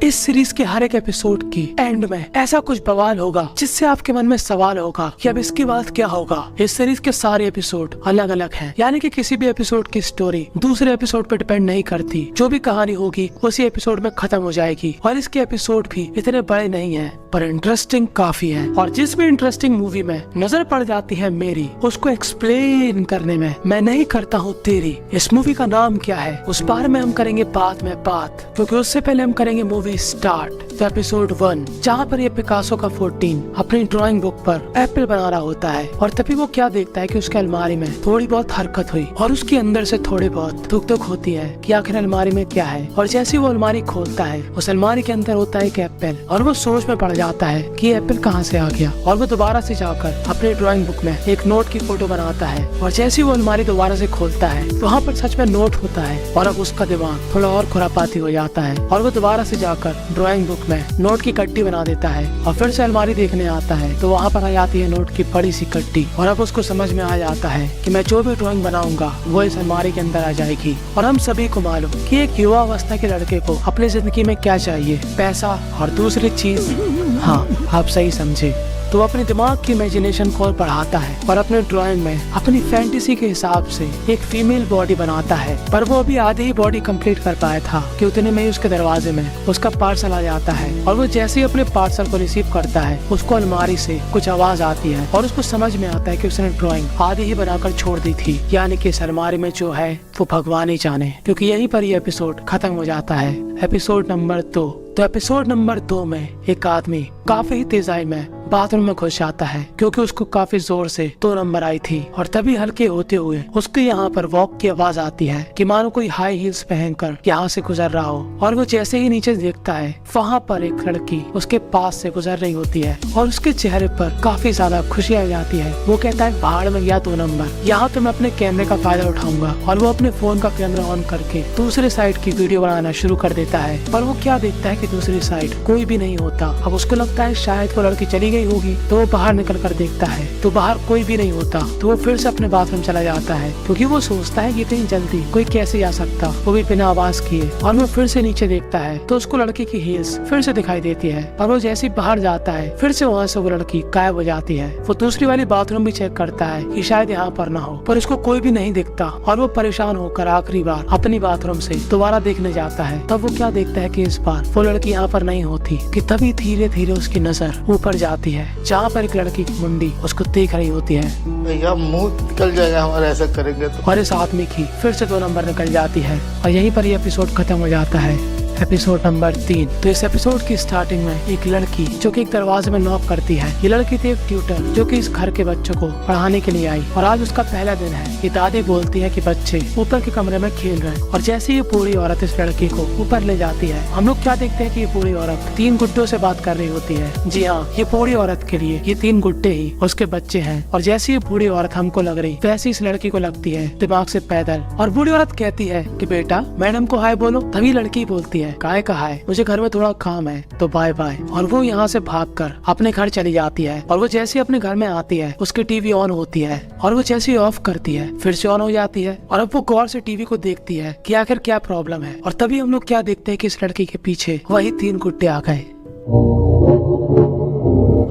इस सीरीज के हर एक एपिसोड की एंड में ऐसा कुछ बवाल होगा जिससे आपके मन में सवाल होगा कि अब इसके बाद क्या होगा। इस सीरीज के सारे एपिसोड अलग अलग हैं, यानी कि किसी भी एपिसोड की स्टोरी दूसरे एपिसोड पर डिपेंड नहीं करती। जो भी कहानी होगी उसी एपिसोड में खत्म हो जाएगी। और इसके एपिसोड भी इतने बड़े नहीं हैं, पर इंटरेस्टिंग काफी है। और जिस भी इंटरेस्टिंग मूवी में नजर पड़ जाती है मेरी, उसको एक्सप्लेन करने में मैं नहीं करता हूँ तेरी। इस मूवी का नाम क्या है उस बारे में हम करेंगे बाद में बात, क्योंकि उससे पहले हम करेंगे मूवी स्टार्ट। तो एपिसोड 1, जहाँ पर ये पिकासो का 14 अपनी ड्राइंग बुक पर एप्पल बना रहा होता है, और तभी वो क्या देखता है कि उसके अलमारी में थोड़ी बहुत हरकत हुई और उसके अंदर से थोड़ी बहुत धुक होती है कि आखिर अलमारी में क्या है। और जैसे वो अलमारी खोलता है, उस अलमारी के अंदर होता है एक एप्पल, और वो सोच में पड़ जाता है कि ये एप्पल कहाँ से आ गया। और वो दोबारा से जाकर अपने ड्राइंग बुक में एक नोट की फोटो बनाता है, और जैसे ही वो अलमारी दोबारा से खोलता है तो वहाँ पर सच में नोट होता है। और अब उसका दिमाग थोड़ा और खुरापाती हो जाता है, और वो दोबारा से जाकर ड्राइंग बुक में नोट की कट्टी बना देता है। और फिर से अलमारी देखने आता है तो वहाँ पर आ जाती है नोट की बड़ी सी कट्टी। और अब उसको समझ में आ जाता है कि मैं जो भी ड्राइंग बनाऊंगा वो इस अलमारी के अंदर आ जाएगी। और हम सभी को मालूम कि एक युवा अवस्था के लड़के को अपनी जिंदगी में क्या चाहिए, पैसा और दूसरी चीज, हाँ आप सही समझे। तो वो अपने दिमाग की इमेजिनेशन को और बढ़ाता है और अपने ड्राइंग में अपनी फैंटेसी के हिसाब से एक फीमेल बॉडी बनाता है। पर वो अभी आधी ही बॉडी कंप्लीट कर पाया था कि उतने में ही उसके दरवाजे में उसका पार्सल आ जाता है। और वो जैसे ही अपने पार्सल को रिसीव करता है, उसको अलमारी से कुछ आवाज आती है और उसको समझ में आता है कि उसने ड्राइंग आधी ही बनाकर छोड़ दी थी, यानी कि इस अलमारी में जो है वो भगवान ही जाने। क्योंकि यहीं पर ये एपिसोड खत्म हो जाता है। Episode number 2। तो एपिसोड नंबर 2 में एक आदमी काफी ही तेजाई में बाथरूम में घुस जाता है, क्योंकि उसको काफी जोर से 2 नंबर आई थी। और तभी हल्के होते हुए उसके यहाँ पर वॉक की आवाज आती है कि मानो कोई हाई हील्स पहनकर यहाँ से गुजर रहा हो। और वो जैसे ही नीचे देखता है, वहाँ पर एक लड़की उसके पास से गुजर रही होती है, और उसके चेहरे पर काफी ज्यादा खुशी आ जाती है। वो कहता है बाहर में गया 2 नंबर, यहाँ तो मैं अपने कैमरे का फायदा उठाऊंगा। और वो अपने फोन का कैमरा ऑन करके दूसरे साइड की वीडियो बनाना शुरू कर देता है। पर वो क्या देखता है कि दूसरी साइड कोई भी नहीं होता। अब उसको लगता है शायद वो लड़की चली गई होगी, तो वो बाहर निकल कर देखता है तो बाहर कोई भी नहीं होता। तो वो फिर से अपने बाथरूम चला जाता है, क्योंकि वो सोचता है कि इतनी जल्दी कोई कैसे आ सकता, वो भी बिना आवाज किए। और वो फिर से नीचे देखता है तो उसको लड़की की हील्स फिर से दिखाई देती है। और वो जैसे ही बाहर जाता है, फिर से वहाँ से वो लड़की गायब हो जाती है। वो दूसरी वाली बाथरूम भी चेक करता है कि शायद यहाँ पर ना हो, पर उसको कोई भी नहीं दिखता। और वो परेशान होकर आखिरी बार अपनी बाथरूम से दोबारा देखने जाता है। तब वो क्या देखता है कि इस बार वो लड़की यहाँ पर नहीं होती। कि तभी धीरे धीरे उसकी नजर ऊपर जाती है, जहाँ पर एक लड़की की मुंडी उसको देख रही होती है। भैया मुंह निकल जाएगा हमारा ऐसा करेंगे तो। और इस आदमी की फिर से 2 नंबर निकल जाती है, और यहीं पर ये एपिसोड खत्म हो जाता है। Episode number 3। तो इस एपिसोड की स्टार्टिंग में एक लड़की जो कि एक दरवाजे में नॉक करती है। ये लड़की थी एक ट्यूटर जो कि इस घर के बच्चों को पढ़ाने के लिए आई, और आज उसका पहला दिन है। ये दादी बोलती है कि बच्चे ऊपर के कमरे में खेल रहे हैं। और जैसे ये बूढ़ी औरत इस लड़की को ऊपर ले जाती है, हम लोग क्या देखते हैं कि ये बूढ़ी औरत 3 गुड्डों से बात कर रही होती है। जी हाँ, ये बूढ़ी औरत के लिए ये 3 गुड्डे ही उसके बच्चे हैं। और जैसे ये बूढ़ी औरत हमको लग रही, वैसे इस लड़की को लगती है दिमाग से पैदल। और बूढ़ी औरत कहती है कि बेटा मैडम को हाय बोलो। तभी लड़की बोलती है काय का हाय, मुझे घर में थोड़ा काम है तो बाय बाय। और वो यहाँ से भागकर अपने घर चली जाती है। और वो जैसे अपने घर में आती है, उसकी टीवी ऑन होती है, और वो जैसे ऑफ करती है फिर से ऑन हो जाती है। और अब वो गौर से टीवी को देखती है कि आखिर क्या प्रॉब्लम है। और तभी हम लोग क्या देखते हैं कि इस लड़की के पीछे वही 3 गुड्डे आ गए।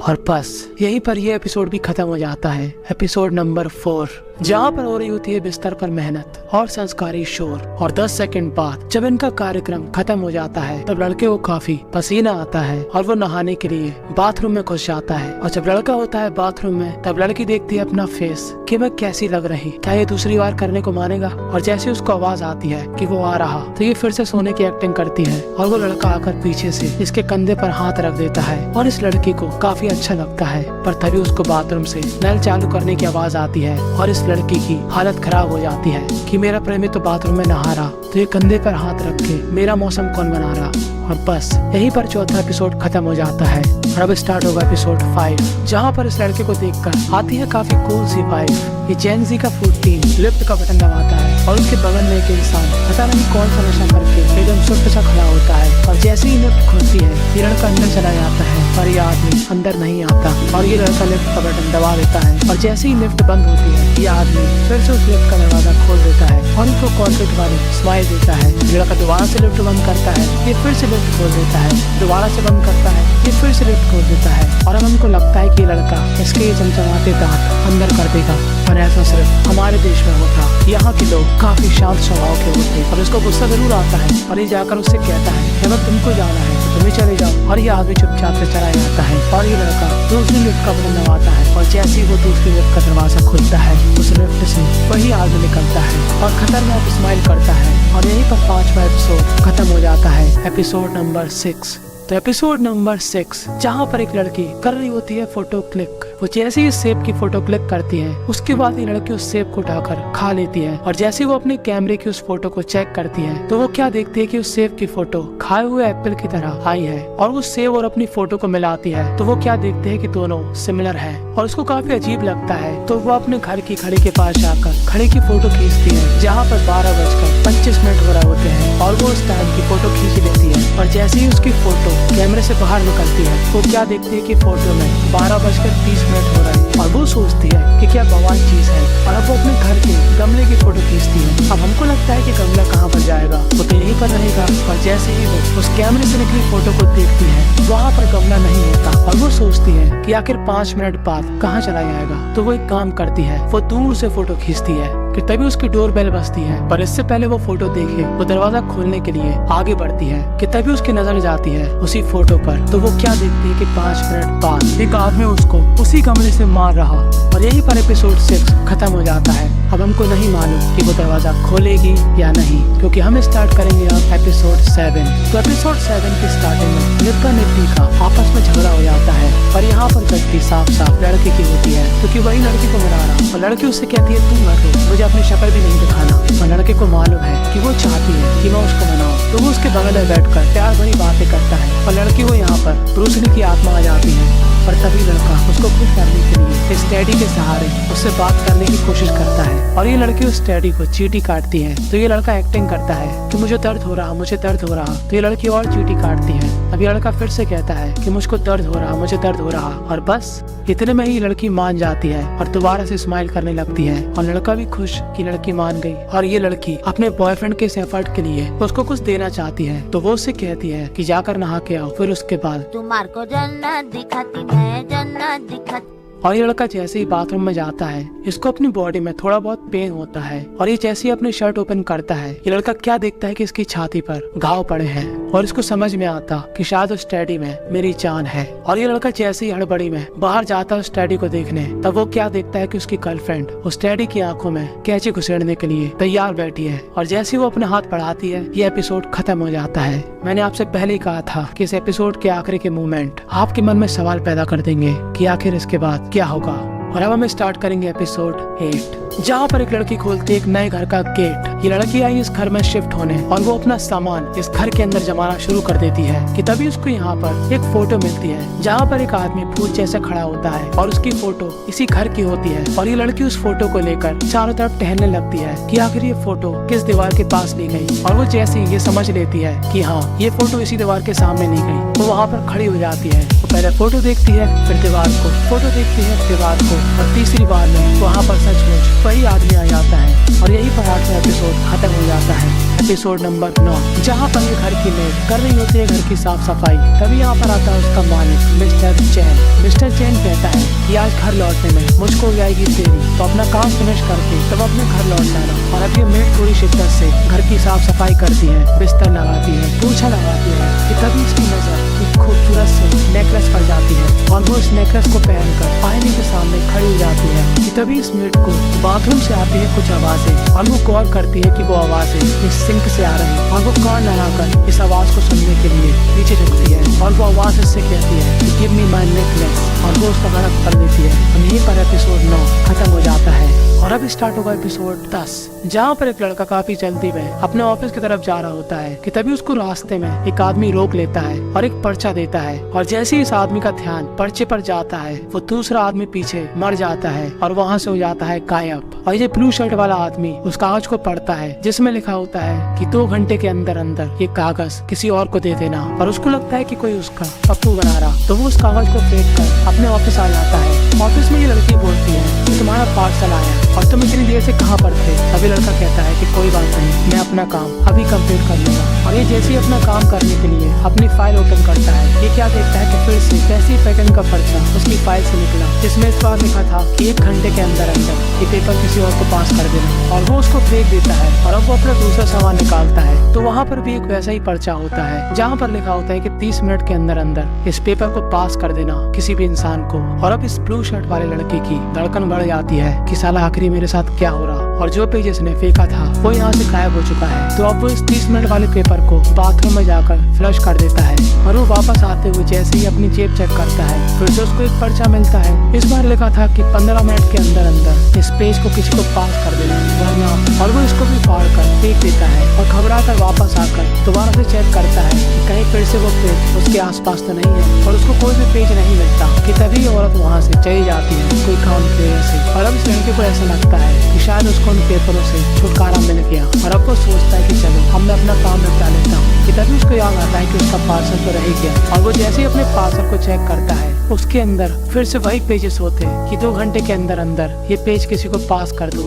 और बस यहीं पर ये एपिसोड भी खत्म हो जाता है। एपिसोड नंबर 4, जहाँ पर हो रही होती है बिस्तर पर मेहनत और संस्कारी शोर। और 10 सेकंड बाद जब इनका कार्यक्रम खत्म हो जाता है, तब लड़के को काफी पसीना आता है, और वो नहाने के लिए बाथरूम में घुस जाता है। और जब लड़का होता है बाथरूम में, तब लड़की देखती है अपना फेस कि मैं कैसी लग रही, क्या ये दूसरी बार करने को मानेगा। और जैसे उसको आवाज आती है कि वो आ रहा, तो ये फिर से सोने की एक्टिंग करती है। और वो लड़का आकर पीछे से इसके कंधे पर हाथ रख देता है, और इस लड़की को काफी अच्छा लगता है। पर तभी उसको बाथरूम से नल चालू करने की आवाज आती है, और इस लड़की की हालत खराब हो जाती है कि मेरा प्रेमी तो बाथरूम में नहा रहा, तो ये कंधे पर हाथ रख के मेरा मौसम कौन बना रहा। और बस यहीं पर चौथा एपिसोड खत्म हो जाता है। और अब स्टार्ट होगा एपिसोड 5, जहाँ पर इस लड़के को देखकर आती है काफी कूल सी वाइफ। ये जेन ज़ी का 14 लिफ्ट का बटन दबाता है, और उसके बगल में एक इंसान पता नहीं कौन सा नशा करके एकदम सुस्त सा खड़ा होता है। और जैसे ही लिफ्ट खुलती है, ये लड़का अंदर चला जाता है, पर ये आदमी अंदर नहीं आता। और ये लड़का लिफ्ट का बटन दबा देता है, और जैसे ही लिफ्ट बंद होती है, ये आदमी फिर से उस लिफ्ट का दरवाजा खोल देता है और उसको कॉन्क्रीट वाली स्माइल देता है। लड़का दोबारा से लिफ्ट बंद करता है, ये फिर से लिफ्ट खोल देता है, दोबारा से बंद करता है, ये फिर से लिफ्ट खोल देता है। और अब हमको लगता है कि ये लड़का इसके ये चमचमाते दांत अंदर कर देगा, पर ऐसा सिर्फ हमारे देश में होता। यहाँ के लोग काफी शांत स्वभाव के होते और इसको गुस्सा जरूर आता है और ये जाकर उससे कहता है कि अगर तुमको जाना है तो तुम्हें चले जाओ। और ये आदमी चुपचाप से चला जाता है और ये लड़का दूसरी लिफ्ट का बटन दबाता है और जैसे ही वो दूसरी लिफ्ट का दरवाजा खुलता है उस लिफ्ट से वही आदमी निकलता है और खतरनाक स्माइल करता है। और यहीं पर 5वां एपिसोड खत्म हो जाता है, एपिसोड नंबर 6। तो एपिसोड नंबर 6 जहाँ पर एक लड़की कर रही होती है फोटो क्लिक। वो जैसे ही सेब की फोटो क्लिक करती है उसके बाद ये लड़की उस सेब को उठाकर खा लेती है। और जैसे वो अपने कैमरे की उस फोटो को चेक करती है तो वो क्या देखती है कि उस सेब की फोटो खाए हुए एप्पल की तरह आई है। और वो सेब और अपनी फोटो को मिलाती है तो वो क्या देखते है कि दोनों सिमिलर है और उसको काफी अजीब लगता है। तो वो अपने घर की घड़ी के पास जाकर घड़ी की फोटो खींचती है जहाँ पर 12:25 हो रहे होते हैं और वो उस टाइम की फोटो खींच लेती है। और जैसे ही उसकी फोटो कैमरे से बाहर निकलती है वो क्या देखती है कि फोटो में 12:30 हो रहा है और वो सोचती है कि क्या बवाल चीज है। और अब वो अपने घर के गमले की फोटो खींचती है। अब हमको लगता है कि गमला कहाँ पर जाएगा, वो तो यहीं पर रहेगा। और जैसे ही वो उस कैमरे से निकली फोटो को देखती है वहाँ पर गमला नहीं होता और वो सोचती है कि आखिर 5 मिनट बाद कहाँ चला जाएगा। तो वो एक काम करती है, वो दूर से फोटो खींचती है कि तभी उसकी डोर बेल बजती है। पर इससे पहले वो फोटो देखे वो दरवाजा खोलने के लिए आगे बढ़ती है कि तभी उसकी नजर जाती है उसी फोटो पर। तो वो क्या देखती है कि 5 मिनट बाद एक आदमी उसको उसी कमरे से मार रहा। और यहीं पर एपिसोड 6 खत्म हो जाता है। अब हमको नहीं मालूम कि वो दरवाजा खोलेगी या नहीं, क्योंकि हम स्टार्ट करेंगे अब एपिसोड 7। तो एपिसोड 7 की स्टार्टिंग में निक्का निक्की का आपस में झगड़ा हो जाता है। पर यहाँ पर गलती साफ साफ लड़के की होती है क्योंकि वही लड़की को मना रहा और लड़की उससे कहती है तू मत रो, मुझे अपनी शक्ल भी नहीं दिखाना। और लड़के को मालूम है कि वो चाहती है कि मैं उसको मनाऊं, तो वो उसके बगल में बैठकर प्यार भरी बातें करता है। और लड़की को यहाँ पर ब्रूस ली की आत्मा आ जाती है। पर तभी लड़का उसको खुश करने के लिए इस टैडी के सहारे उससे बात करने की कोशिश करता है और ये लड़की उस टैडी को चींटी काटती है। तो ये लड़का एक्टिंग करता है कि मुझे दर्द हो रहा, मुझे दर्द हो रहा। तो ये लड़की और चींटी काटती है। अब ये लड़का फिर से कहता है कि मुझको दर्द हो रहा, मुझे दर्द हो रहा। और बस इतने में ही लड़की मान जाती है और दोबारा से स्माइल करने लगती है। और लड़का भी खुश कि लड़की मान गई। और ये लड़की अपने बॉयफ्रेंड के इस एफर्ट के लिए उसको कुछ देना चाहती है। तो वो उससे कहती है कि जाकर नहा के आओ। फिर उसके बाद तुम्हारे को जन्नत दिखाती है, जन्नत दिखाती। और ये लड़का जैसे ही बाथरूम में जाता है इसको अपनी बॉडी में थोड़ा बहुत पेन होता है। और ये जैसे ही अपनी शर्ट ओपन करता है ये लड़का क्या देखता है कि इसकी छाती पर घाव पड़े हैं। और इसको समझ में आता कि शायद उस टैडी में मेरी जान है। और ये लड़का जैसे ही हड़बड़ी में बाहर जाता है उस टैडी को देखने, तब वो क्या देखता है कि उसकी गर्लफ्रेंड उस टैडी की आंखों में कैंची घुसेड़ने के लिए तैयार बैठी है। और जैसे ही वो अपने हाथ बढ़ाती है ये एपिसोड खत्म हो जाता है। मैंने आपसे पहले ही कहा था कि इस एपिसोड के आखिरी के मोमेंट आपके मन में सवाल पैदा कर देंगे कि आखिर इसके बाद क्या होगा। और अब हम स्टार्ट करेंगे एपिसोड 8 जहाँ पर एक लड़की खोलती है एक नए घर का गेट। ये लड़की आई इस घर में शिफ्ट होने और वो अपना सामान इस घर के अंदर जमाना शुरू कर देती है कि तभी उसको यहाँ पर एक फोटो मिलती है जहाँ पर एक आदमी फूल जैसे खड़ा होता है और उसकी फोटो इसी घर की होती है। और ये लड़की उस फोटो को लेकर चारों तरफ टहलने लगती है कि आखिर ये फोटो किस दीवार के पास ली गई। और वो जैसे ही ये समझ लेती है कि हाँ ये फोटो इसी दीवार के सामने ली गई, वो वहाँ पर खड़ी हो जाती है। वो पहले फोटो देखती है, फिर दीवार को, फोटो देखती है, दीवार को, और तीसरी बार में वहाँ पर सचमुच वही आदमी आ जाता है। और यही पर 8वां एपिसोड खत्म हो जाता है, एपिसोड नंबर 9 जहाँ पर ये घर की मेड कर रही होती है घर की साफ सफाई। तभी यहाँ पर आता है उसका मालिक मिस्टर चैन। मिस्टर चैन कहता है कि आज घर लौटने में मुझको हो जाएगी देरी, तो अपना काम फिनिश करके तब अपने घर लौट जाना। और अब ये मेड पूरी शिद्दत से घर की साफ सफाई करती है, बिस्तर लगाती है, पोछा लगाती है कि तभी इसकी नजर एक खूबसूरत से नेकलेस पर जाती है। और वो इस नेकलेस को पहनकर आईने के सामने खड़ी हो जाती है कि तभी इस मेड को बाथरूम से आती है कुछ आवाजें। और वो गौर करती है कि वो आवाजें इस सिंक से आ रही है। और वो कान लगाकर इस आवाज को सुनने के लिए नीचे झुकती है और वो आवाज इससे कहती है कि गिव मी माय नेकलेस। और वो उसका गाना कर देती है। और यहीं पर एपिसोड 9 खत्म हो जाता है। और अब स्टार्ट होगा एपिसोड 10 जहाँ पर एक लड़का काफी जल्दी में अपने ऑफिस की तरफ जा रहा होता है कि तभी उसको रास्ते में एक आदमी रोक लेता है और एक पर्चा देता है। और जैसे ही इस आदमी का ध्यान पर्चे पर जाता है वो दूसरा आदमी पीछे मर जाता है और वहाँ से हो जाता है गायब। और ये ब्लू शर्ट वाला आदमी उस कागज को पढ़ता है जिसमें लिखा होता है कि 2 घंटे के अंदर अंदर ये कागज किसी और को दे देना। और उसको लगता है कि कोई उसका पप्पू बना रहा, तो वो उस कागज को फेंक कर अपने ऑफिस आ जाता है। ऑफिस में ये लड़की बोलती है कि तुम्हारा पार्सल आया। और तुम इतनी देर से कहाँ पर थे? अभी लड़का कहता है कि कोई बात नहीं, मैं अपना काम अभी कंप्लीट कर लूंगा। और ये जैसे ही अपना काम करने के लिए अपनी फाइल ओपन करता है, ये क्या देखता है कि फिर से वैसे ही पैटर्न का पर्चा उसकी फाइल से निकला, जिसमें इस बार लिखा था कि 1 घंटे के अंदर अंदर ये पेपर किसी और को पास कर देना। और वो उसको फेंक देता है और अब वो अपना दूसरा सामान निकालता है तो वहाँ पर भी एक वैसा ही पर्चा होता है जहाँ पर लिखा होता है कि 30 मिनट के अंदर अंदर इस पेपर को पास कर देना किसी भी इंसान को। और अब इस ब्लू शर्ट वाले लड़के की धड़कन बढ़ जाती है कि साला आखिरी मेरे साथ क्या हो रहा, और जो पेज इसने फेंका था वो यहाँ से गायब हो चुका है। तो अब वो इस 30 मिनट वाले पेपर को बाथरूम में जाकर फ्लश कर देता है और वो वापस आते हुए जैसे ही अपनी जेब चेक करता है फिर से उसको एक पर्चा मिलता है। इस बार लिखा था कि 15 मिनट के अंदर अंदर इस पेज को किसी को पास कर देना वरना, और वो इसको भी फाड़ कर फेंक देता है और घबरा कर वापस आकर दोबारा से चेक करता है कि कहीं फिर से वो पेज उसके आसपास तो नहीं है, और उसको कोई भी पेज नहीं मिलता कि तभी औरत वहाँ से चली जाती है कोई काम की वजह से। और अब इस लड़के को ऐसा लगता है कि शायद उसको उन पेपरों से छुटकारा मिल गया, और अब वो सोचता है कि चलो अब मैं अपना काम निपटा लेता हूँ कि तभी उसको याद आता है कि उसका पार्सल तो रह ही गया। और वो जैसे ही अपने पार्सल को चेक करता है उसके अंदर फिर से वही पेजेस होते हैं कि 2 घंटे के अंदर अंदर ये पेज किसी को पास कर दो,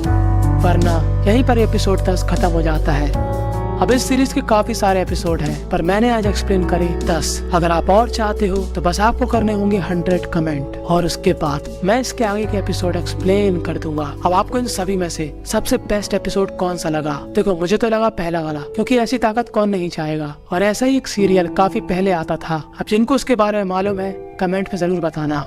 वरना यहीं पर एपिसोड 10 खत्म हो जाता है। अब इस सीरीज के काफी सारे एपिसोड हैं, पर मैंने आज एक्सप्लेन करे 10। अगर आप और चाहते हो तो बस आपको करने होंगे 100 कमेंट, और उसके बाद मैं इसके आगे के एपिसोड एक्सप्लेन कर दूंगा। अब आपको इन सभी में से सबसे बेस्ट एपिसोड कौन सा लगा? देखो मुझे तो लगा पहला वाला, क्योंकि ऐसी ताकत कौन नहीं चाहेगा, और ऐसा ही एक सीरियल काफी पहले आता था। अब जिनको उसके बारे में मालूम है कमेंट में जरूर बताना।